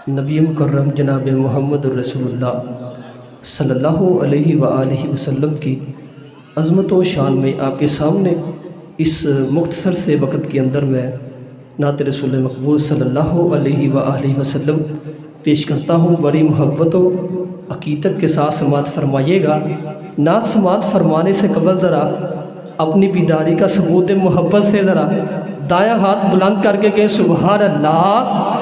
نبی مکرم جناب محمد الرسول اللہ صلی اللہ علیہ وآلہ وسلم کی عظمت و شان میں آپ کے سامنے اس مختصر سے وقت کے اندر میں نعت رسول مقبول صلی اللہ علیہ وآلہ وسلم پیش کرتا ہوں۔ بڑی محبت و عقیدت کے ساتھ سماعت فرمائیے گا۔ نعت سماعت فرمانے سے قبل ذرا اپنی بیداری کا ثبوت محبت سے ذرا دایاں ہاتھ بلند کر کے کہیں سبحان اللہ۔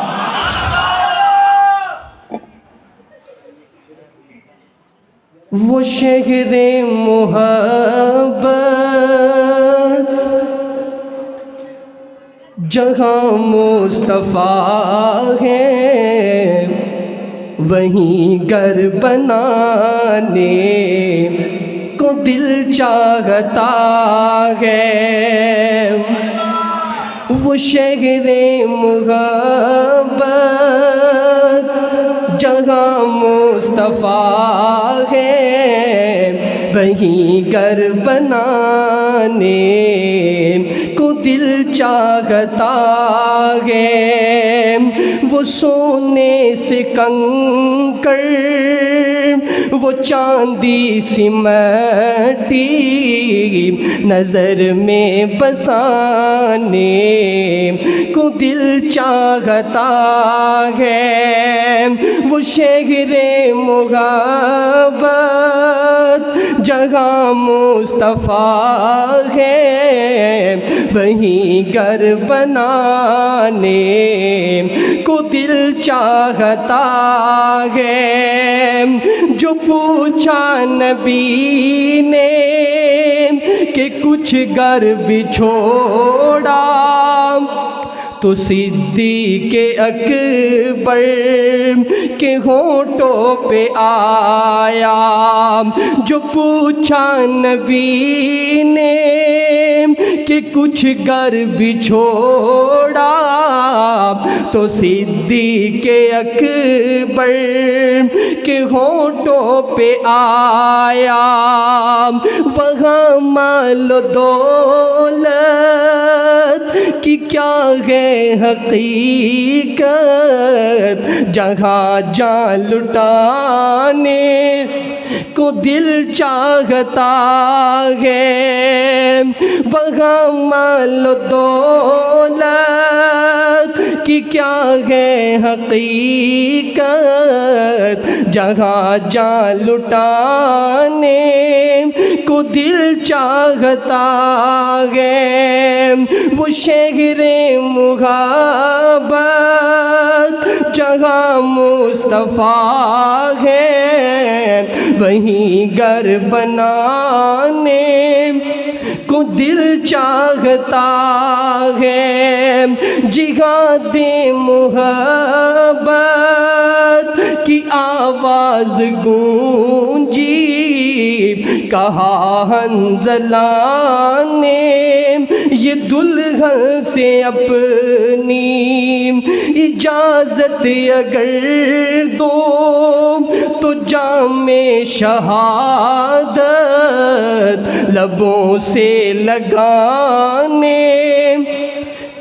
وہ شہر محبت جہاں مصطفیٰ ہے، وہیں گھر بنانے کو دل چاہتا ہے۔ وہ شہر محبت جہاں مصطفیٰ ہے، وہیں گھر بنانے کو دل چاہتا ہے۔ وہ سونے سے کنکر، وہ چاندی سی مٹی نظر میں بسانے کو دل چاہتا ہے۔ وہ شہر محبت جگہ مصطفیٰ ہے، وہیں گھر بنانے کو دل چاہتا ہے۔ جو پوچھا نبی نے کہ کچھ گھر بھی چھوڑا، تو صدیق اکبر کے ہونٹوں پہ آیا۔ جو پوچھا نبی نے کہ کچھ گھر بھی چھوڑا، تو صدیق اکبر کے ہونٹوں پہ آیا۔ وہاں مال و دولت کی کیا ہے حقیقت، جہاں جان لٹانے کو دل چاہتا ہے۔ وہاں مال و دولت کی کیا ہے حقیقت، جہاں جان لٹانے کو دل چاہتا ہے۔ وہ شہر محبت جہاں مصطفیٰ ہے، وہیں گھر بنانے کو دل چاہتا ہے۔ جہاد محبت کی آواز گونجی، کہا حنظلہ نے یہ دلہن سے اپنی اجازت اگر دو، تو جام شہادت لبوں سے لگانے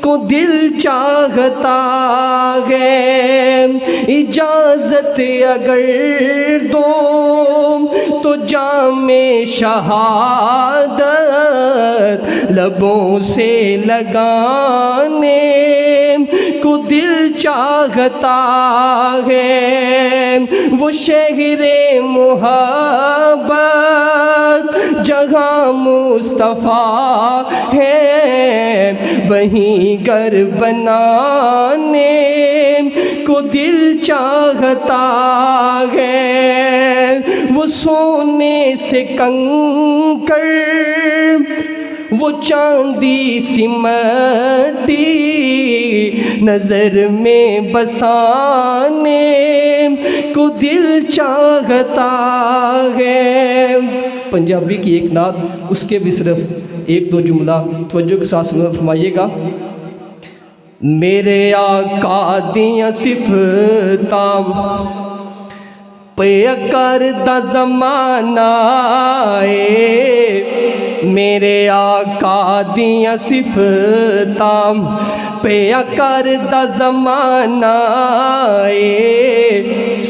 کو دل چاہتا ہے۔ اجازت اگر دو تو جام شہادت لبوں سے لگانے کو دل چاہتا ہے۔ وہ شہر محبت جہاں مصطفیٰ ہے، وہیں گھر بنانے کو دل چاہتا ہے۔ وہ سونے سے کنکر، وہ چاندی سی مٹی نظر میں بسانے کو دل چاہتا ہے۔ پنجابی کی ایک نعت، اس کے بھی صرف ایک دو جملہ توجہ کے ساتھ سماعت فرمائیے گا۔ میرے آقا دیاں صفتاں پہ کردہ زمانہ میرے آقا دیاں صفتاں پہ کردہ زمانہ